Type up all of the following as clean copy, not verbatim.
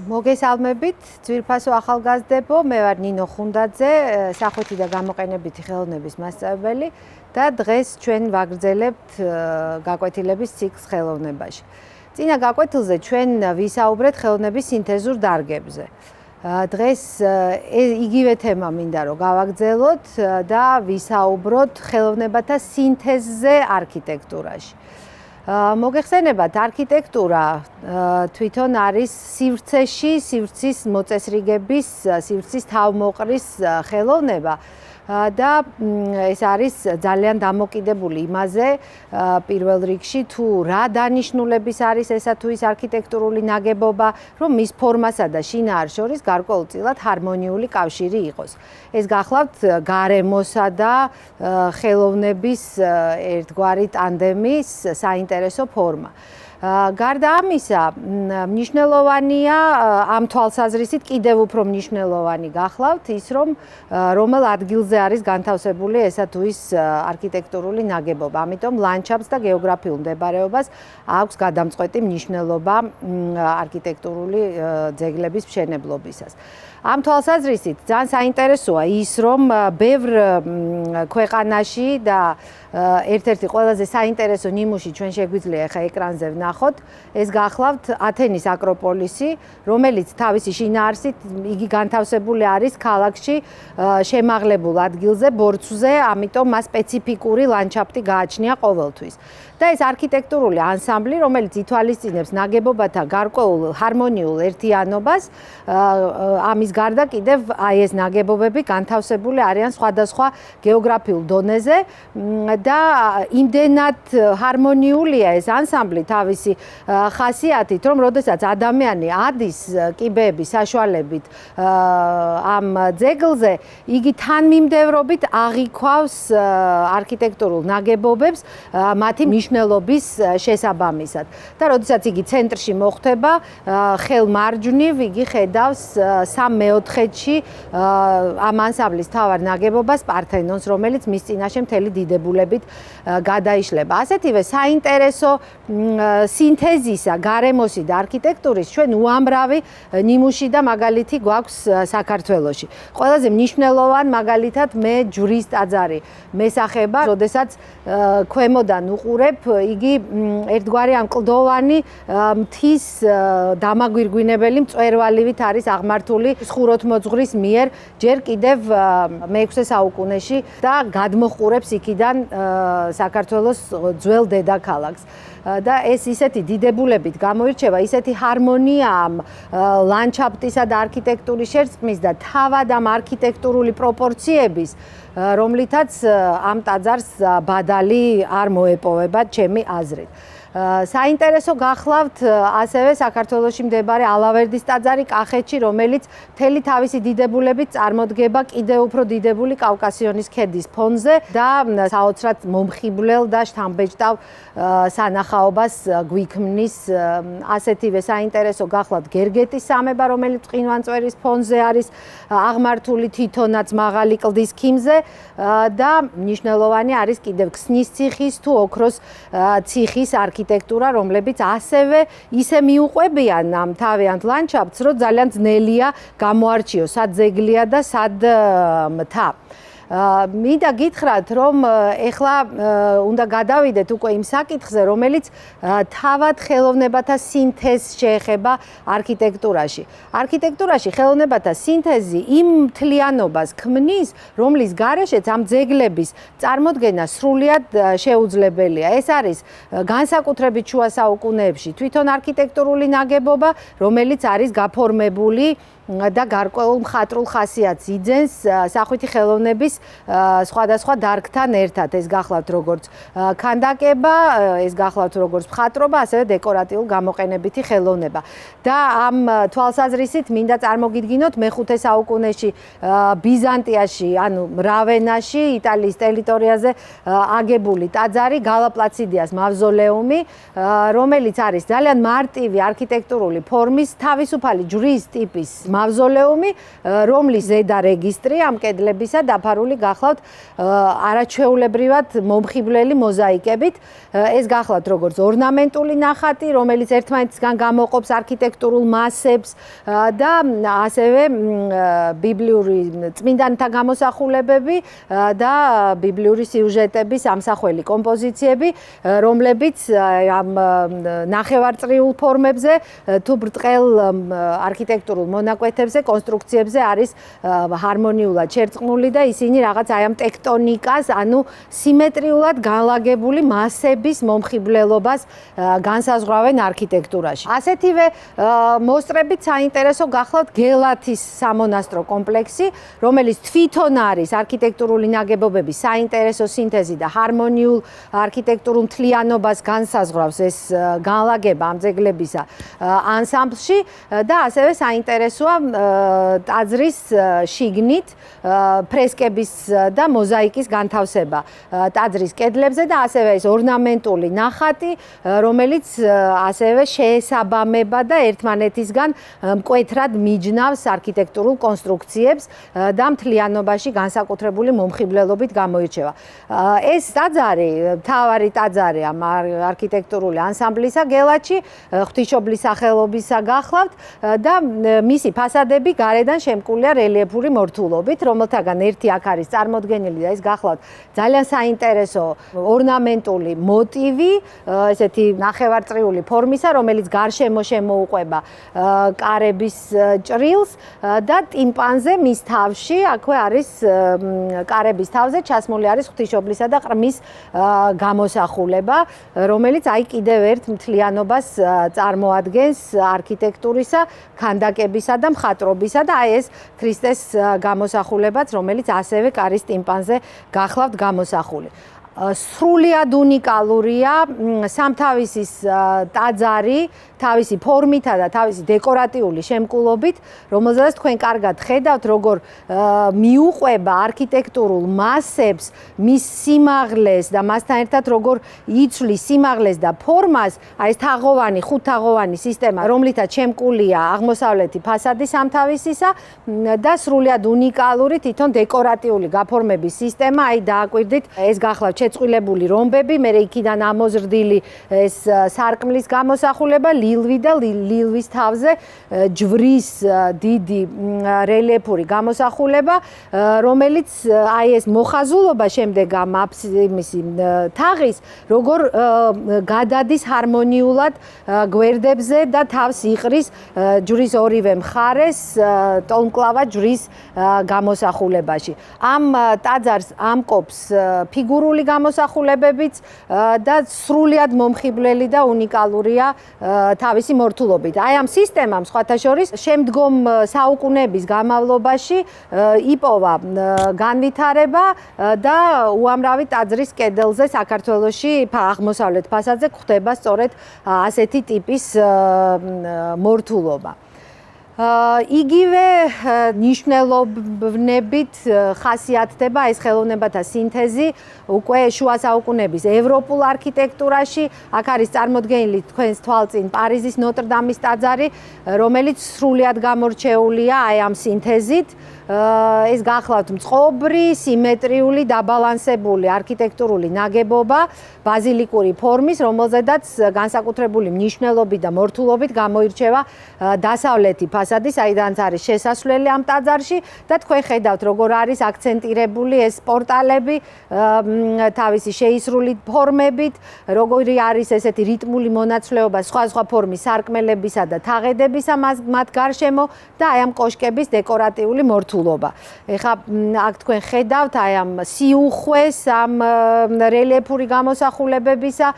მოგესალმებით, ძვირფასო ახალგაზრდებო, მე ვარ ნინო ხუნდაძე, სახვითი და გამოყენებითი ხელოვნების მასწავლებელი და დღეს ჩვენ ვაგრძელებთ გაკვეთილების ციკლს ხელოვნებაში. წინა გაკვეთილზე ჩვენ ვისაუბრეთ ხელოვნების სინთეზურ დარგებზე. დღეს იგივე თემა მინდა რომ გავაგრძელოთ და ვისაუბროთ ხელოვნებათა სინთეზზე არქიტექტურაში. მოგეხსენებათ, არქიტექტურა თვითონ არის სივრცეში, სივრცის მოწესრიგების, სივრცის თავმოყრის ხელოვნება და ეს არის ძალიან დამოკიდებული იმაზე, პირველ რიგში თუ რა დანიშნულების არის ესა თუ ის არქიტექტურული ნაგებობა, რომ მის ფორმასა და შინაარს შორის გარკვეულწილად ჰარმონიული კავშირი იყოს. ეს გახლავთ გარემოსა და ხელოვნების ერთგვარი ტანდემის საინტერესო ფორმა. გარდა ამისა, მნიშვნელოვანია ამ თვალსაზრისით კიდევ უფრო მნიშვნელოვანი გახლავთ ის, რომ რომელ ადგილზე არის განთავსებული ესა თუ ის არქიტექტურული ნაგებობა. ამიტომ ლანდშაფტს და გეოგრაფიულ მდებარეობას აქვს გადამწყვეტი მნიშვნელობა არქიტექტურული ძეგლების მშენებლობისას. ამ თვალსაზრისით ძალიან საინტერესოა ის, რომ ბევრ ქვეყანაში და ერთ-ერთი ყველაზე საინტერესო ნიმუში ჩვენ შეგვიძლია ახლა ეკრანზე ვნახოთ, ეს გახლავთ ათენის აკროპოლისი, რომელიც თავისი შინაარსით იგი განთავსებული არის ქალაქში შემაღლებულ ადგილზე, ბორცვზე, ამიტომ მას სპეციფიკური ლანდშაფტი გააჩნია ყოველთვის. და ეს არქიტექტურული ანსამბლი, რომელიც ითვალისწინებს ნაგებობათა გარკვეულ ჰარმონიულ ერთიანობას, ამის გარდა კიდევ აი ეს ნაგებობები განთავსებული არიან სხვადასხვა გეოგრაფიულ დონეზე და იმდენად ჰარმონიულია ეს ანსამბლი თავისი ხასიათით, რომ როდესაც ადამიანი ადის კიბეების საშუალებით ამ ძეგლზე, იგი თანმიმდევრობით აღიქვავს არქიტექტურულ ნაგებობებს მათი მნიშვნელობის შესაბამისად. და როდესაც იგი ცენტრში მოხვდება, ხელმარჯვნივ იგი ხედავს 3/4-ში ამ ანსამბლის მთავარ ნაგებობას პართენონს, რომელიც მის წინაშე მთელი დიდებულებით გადაიშლება. ასეთივე საინტერესო სინთეზისა, გარემოსი და არქიტექტურის ჩვენ უამრავი ნიმუში და მაგალითი გვაქვს საქართველოში. ყველაზე მნიშვნელოვანი მაგალითად მე ჯვრის ტაძარი მესახება, როდესაც ქვემოდან უყურებ, იგი ერთგვარი ამ კლდოვანი მთის დამაგვირგვინებელი მწვერვალივით არის აღმართული ხუროთმოძღვრის მიერ ჯერ კიდევ მე-6 საუკუნეში და გადმოჰყურებს იქიდან საქართველოს ძველ დედაქალაქს. და ეს ისეთი დიდებულებით გამოირჩევა, ისეთი ჰარმონია ამ ლანდშაფტისა და არქიტექტურის შერწყმის და თავად ამ არქიტექტურული პროპორციების, რომლითაც ამ ტაძარს ბადალი არ მოეპოვება ჩემი აზრით. საინტერესო გახლავთ ასევე საქართველოში მდებარე ალავერდის ტაძარი კახეთში, რომელიც მთელი თავისი დიდებულებით წარმოდგება კიდევ უფრო დიდებული კავკასიონის ქედის ფონზე და საოცრად მომხიბვლელ და შთამბეჭდავ სანახაობას გვიქმნის. ასეთივე საინტერესო გახლავთ გერგეტის სამება, რომელიც მყინვარწვერის ფონზე არის აღმართული თითონაც მაღალი კლდის ქიმზე და მნიშვნელოვანი არის კიდევ ქსნის ციხის თუ ოქროს ციხის არქიტექტურა, რომლებიც ასევე ისე მიუყვებიან ამ თავიანთ ლანდშაფტს, რომ ძალიან ძნელია გამოარჩიოს, სად ძეგლია და სად მთა. მინდა გითხრათ, რომ ეხლა უნდა გადავიდეთ უკვე იმ საკითხზე, რომელიც თავად ხელოვნებათა სინთეზს შეეხება არქიტექტურაში. არქიტექტურაში ხელოვნებათა სინთეზი იმ მთლიანობას ქმნის, რომლის გარეშეც ამ ძეგლების წარმოდგენა სრულიად შეუძლებელია. ეს არის განსაკუთრებით შუა საუკუნეებში თვითონ არქიტექტურული ნაგებობა, რომელიც არის გაფორმებული და გარკვეულ მხატვრულ ხასიათს იძენს სახვითი ხელოვნების სხვადასხვა დარგთან ერთად. ეს გახლავთ როგორც ქანდაკება, ეს გახლავთ როგორც მხატვრობა, ასევე დეკორატიულ გამოყენებითი ხელოვნება. და ამ თვალსაზრისით მინდა წარმოგიდგინოთ მე-5 საუკუნეში ბიზანტიაში, ანუ რავენაში, იტალიის ტერიტორიაზე აგებული ტაძარი გალა პლაციდიას მავზოლეუმი, რომელიც არის ძალიან მარტივი არქიტექტურული ფორმის, თავისუფალი ჯვრის ტიპის მავზოლეუმი, რომლის ზედა რეგისტრი ამ კედლებისა დაფარული გახლავთ არაჩვეულებრივად მომხიბვლელი მოზაიკებით. ეს გახლავთ როგორც ორნამენტული ნახატი, რომელიც ერთმანეთისგან გამოყოფს არქიტექტურულ მასებს და ასევე ბიბლიური წმინდანთა გამოსახულებები და ბიბლიური სიუჟეტების ამსახველი კომპოზიციები, რომლებიც ამ ნახევარწრიულ ფორმებზე თუ ბრტყელ არქიტექტურულ მონაკვეთებზე, კონსტრუქციებზე არის ჰარმონიულად შერწყმული და ისინი რაღაც აი ამ ტექტონიკას, ანუ სიმეტრიულად განლაგებული მასების მომხიბვლელობას განსაზღვრავენ არქიტექტურაში. ასეთივე მოსწრებით საინტერესო გახლავთ გელათის სამონასტრო კომპლექსი, რომელიც თვითონ არის არქიტექტურული ნაგებობების საინტერესო სინთეზი და ჰარმონიულ არქიტექტურულ მთლიანობას განსაზღვრავს ეს განლაგება ამ ძეგლებისა ანსამბლში და ასევე საინტერესოა ტაძრის შიგნით ფრესკების და მოზაიკის განთავსება ტაძრის კედლებზე და ასევე ეს ორნამენტული ნახატი, რომელიც ასევე შეესაბამება და ერთმანეთისგან მკვეთრად მიჯნავს არქიტექტურულ კონსტრუქციებს და მთლიანობაში განსაკუთრებული მომხიბვლელობით გამოირჩევა. ეს ტაძარი, მთავარი ტაძარი ამ არქიტექტურული ანსამბლისა გელათში, ღვთისმშობლის სახელობისა გახლავთ და მისი ფასადები გარედან შემკულია რელიეფური მორთულობით, რომელთაგან ერთი აქ არის წარმოდგენილი და ეს გახლავთ ძალიან საინტერესო ორნამენტული მოტივი, ესეთი ნახევარწრიული ფორმისა, რომელიც გარშემო შემოუყვება კარების ჭრილს და ტიმპანზე მის თავში, აქვე არის კარების თავზე ჩასმული არის ღვთისმშობლისა და ყრმის გამოსახულება, რომელიც აი კიდევ ერთ მთლიანობას წარმოადგენს არქიტექტურისა, ქანდაკებისა და მხატვრობისა და აი ეს ქრისტეს გამოსახულებაც, რომელიც ასევე კარის ტიმპანზე გახლავთ გამოსახული. სრულიად უნიკალურია სამთავისის ტაძარი თავისი ფორმითა და თავისი დეკორატიული შემკულობით, რომელზედაც თქვენ კარგად ხედავთ, როგორ მიუყვება არქიტექტურულ მასებს, მის სიმაღლეს და მასთან ერთად როგორ იცვლის სიმაღლეს და ფორმას, აი ეს თაღოვანი, ხუთთაღოვანი სისტემა, რომლითაც შემკულია აღმოსავლეთი ფასადი სამთავისისა და სრულიად უნიკალური თვითონ დეკორატიული გაფორმების სისტემა, აი დააკვირდით, ეს გახლავთ შეწყვილებული რომბები, მე იქიდან ამოზრდილი ეს სარკმლის გამოსახულება, ლილვი და ლილვის თავზე ჯვრის დიდი რელიეფური გამოსახულება, რომელიც აი ეს მოხაზულობა შემდეგ ამ აფსიდის თაღის, როგორ გადადის ჰარმონიულად გვერდებზე და თავს იყრის ჯვრის ორივე მხარეს ტოლმკლავა ჯვრის გამოსახულებაში. ამ ტაძარს ამკობს ფიგურული გამოსახულებებიც და სრულიად მომხიბვლელი და უნიკალურია თავისი მორთულობით. აი ამ სისტემამ სხვათა შორის შემდგომ საუკუნეების განმავლობაში იპოვა განვითარება და უამრავი ტაძრის კედელზე საქართველოში აღმოსავლეთ ფასადზე გვხდება სწორედ ასეთი ტიპის მორთულობა. იგივე ნიშნულობნებით ხასიათდება ეს ხელოვნებათა სინთეზი უკვე შუა საუკუნეების ევროპულ არქიტექტურაში. აქ არის წარმოდგენილი თქვენს თვალწინ პარიზის ნოტრ-დამის ტაძარი, რომელიც სრულიად გამორჩეულია აი ამ სინთეზით. ეს გახლავთ მწყობრი, სიმეტრიული, დაბალანსებული არქიტექტურული ნაგებობა, ბაზილიკური ფორმის, რომელზედაც განსაკუთრებული მნიშვნელობით და მორთულობით გამოირჩევა დასავლეთი ფასადი, საიდანაც არის შესასვლელი ამ ტაძარში და თქვენ ხედავთ, როგორ არის აქცენტირებული ეს პორტალები თავისი შეისრული ფორმებით, როგორი არის ესეთი რიტმული მონაცვლეობა სხვადასხვა ფორმის სარკმელებისა და თაღედებისა მათ გარშემო და აი ამ კოშკების დეკორატიული მორთულობა. ეხლა აქ თქვენ ხედავთ აი ამ სიუხვეს, ამ რელიეფური გამოსახულებებისა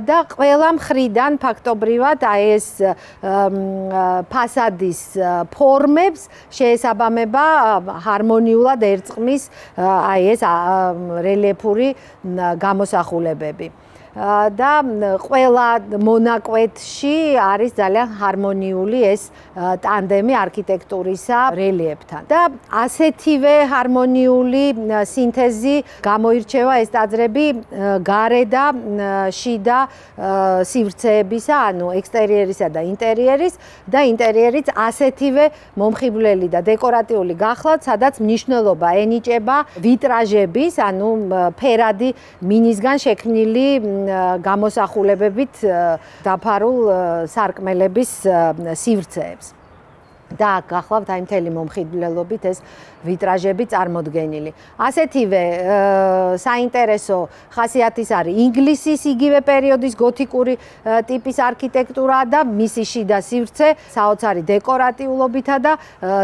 და ყველა მხრიდან ფაქტობრივად აი ეს ფასადის ფორმებს შეესაბამება ჰარმონიულად ერწყმის აი ეს რელიეფური გამოსახულებები. და ყველა მონაკვეთში არის ძალიან ჰარმონიული ეს ტანდემი არქიტექტურისა რელიეფთან. და ასეთივე ჰარმონიული სინთეზი გამოირჩევა ეს ტაძრები გარე და შიდა სივრცეებისა, ანუ ექსტერიერისა და ინტერიერის და ინტერიერიც ასეთივე მომხიბვლელი და დეკორატიული გახლავთ, სადაც მნიშვნელობა ენიჭება ვიტრაჟების, ანუ ფერადი მინისგან შექმნილი გამოსახულებებით დაფარულ სარკმელების სივრცეებს. და გახლავთ აი მთელი მომხიბვლელობით ეს ვიტრაჟები წარმოდგენილი. ასეთივე საინტერესო ხასიათის არის ინგლისის იგივე პერიოდის გოთიკური ტიპის არქიტექტურა და მისი შიდა სივრცე საოცარი დეკორატიულობითა და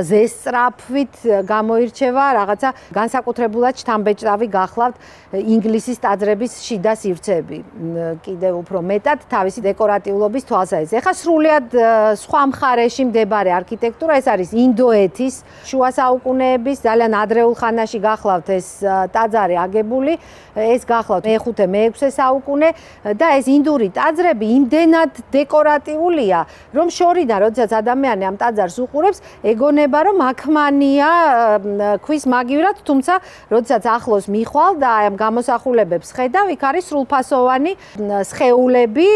ზესწრაფვით გამოირჩევა რაღაცა განსაკუთრებულად შთამბეჭდავი გახლავთ ინგლისის ტაძრების შიდა სივრცეები. კიდევ უფრო მეტად თავისი დეკორატიულობის თვალსაზრისით. ეხლა სრულიად სხვა მხარეში მდებარე არქიტექტურა ეს არის ინდოეთის შუა საუკუნეების ძალიან ადრეულ ხანაში გახლავთ ეს ტაძარი აგებული, ეს გახლავთ მე-5-მე-6 საუკუნე და ეს ინდური ტაძრები იმდენად დეკორატიულია, რომ შორიდან, როდესაც ადამიანი ამ ტაძარს უყურებს, ეგონება, რომ აქმანია ქვის მაგივრად, თუმცა როდესაც ახლოს მიხვალ და აი ამ გამოსახულებებს ხედავ, იქ არის სრულფასოვანი სხეულები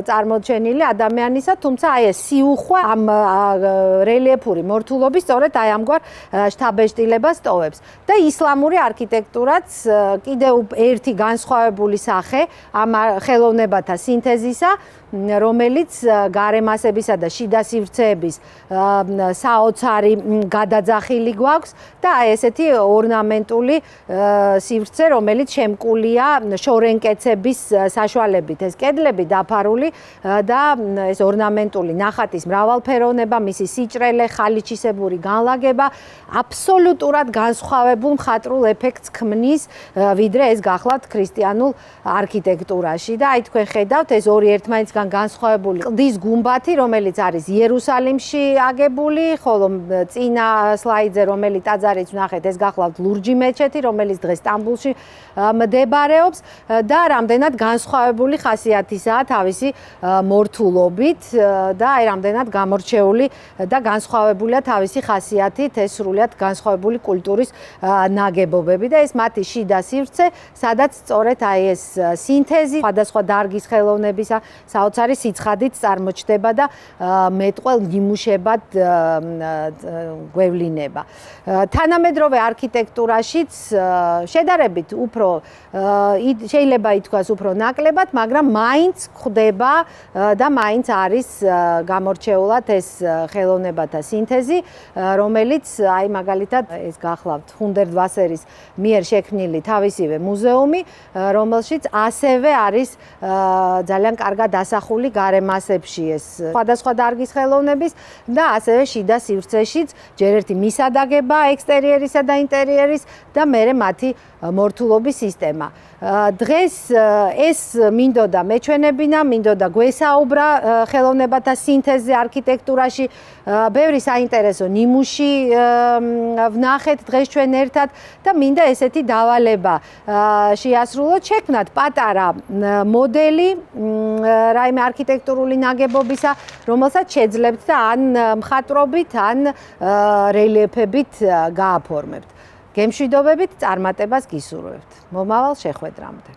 წარმოჩენილი ადამიანისა, თუმცა აი ეს სიუხვე ამ რელიეფური მორთულობის სწორედ აი ამგვარ შთაბეჭდილებას ტოვებს. და ისლამური არქიტექტურაც კიდევ ერთი განსხვავებული სახე ამ ხელოვნებათა სინთეზისა, რომელიც გარემასებისა და შიდა სივრცეების საოცარი გადაძახილი გვაქვს და აი ესეთი ორნამენტული სივრცე, რომელიც შემკულია შორენკეცების საშუალებით. ეს კედლები დაფარული და ეს ორნამენტული ნახატის მრავალფეროვნება, მისი სიჭრელე, ხალიჩისებური განლაგება აბსოლუტურად განსხვავებულ მხატვრულ ეფექტს ქმნის, ვიდრე ეს გახლავთ ქრისტიანულ არქიტექტურაში. და აი თქვენ ხედავთ ეს ორი ერთმანეთისგან განსხვავებული კლდის გუმბათი, რომელიც არის იერუსალიმში აგებული, ხოლო წინა სლაიდზე, რომელიც ტაძარიც ვნახეთ, ეს გახლავთ ლურჯი მეჩეთი, რომელიც დღეს სტამბულში მდებარეობს და რამდენად განსხვავებული ხასიათისაა თავისი მორთულობით და აი რამდენად გამორჩეული და განსხვავებულია თავისი ხასიათით ეს სრულიად განსხვავებული კულტურის ნაგებობები და ეს მათი შიდა სივრცე, სადაც სწორედ აი ეს სინთეზი სხვადასხვა დარგის ხელოვნებისა საოცარი სიცხადით წარმოჩდება და მეტყველ ნიმუშებად გვევლინება. თანამედროვე არქიტექტურაშიც შედარებით უფრო შეიძლება ითქვას უფრო ნაკლებად, მაგრამ მაინც ხდება და მაინც არის გამორჩეულად ეს ხელოვნებათა სინთეზი, რომელიც აი მაგალითად ეს გახლავთ ჰუნდერტ ვასერის მიერ შექმნილი თავისივე მუზეუმი, რომელშიც ასევე არის ძალიან კარგად დასახული გარემასებში ეს სხვადასხვა დარგის ხელოვნების და ასევე შიდა სივრცეშიც ჯერ ერთი მისადაგება ექსტერიერისა და ინტერიერის და მერე მათი მორთულობის სისტემა. დღეს ეს მინდოდა მეჩვენებინა, მინდოდა გვესაუბრა ხელოვნებათა სინთეზზე არქიტექტურაში, ბევრი საინტერესო ნიმუში ვნახეთ დღეს ჩვენ ერთად და მინდა ესეთი დავალება შეასრულოთ, შექმნათ პატარა მოდელი რაიმე არქიტექტურული ნაგებობისა, რომელსაც შეძლებთ და ან მხატვრობით, ან რელიეფებით გააფორმებთ. გემშვიდობებით, წარმატებას გისურვებთ. მომავალ შეხვედრამდე.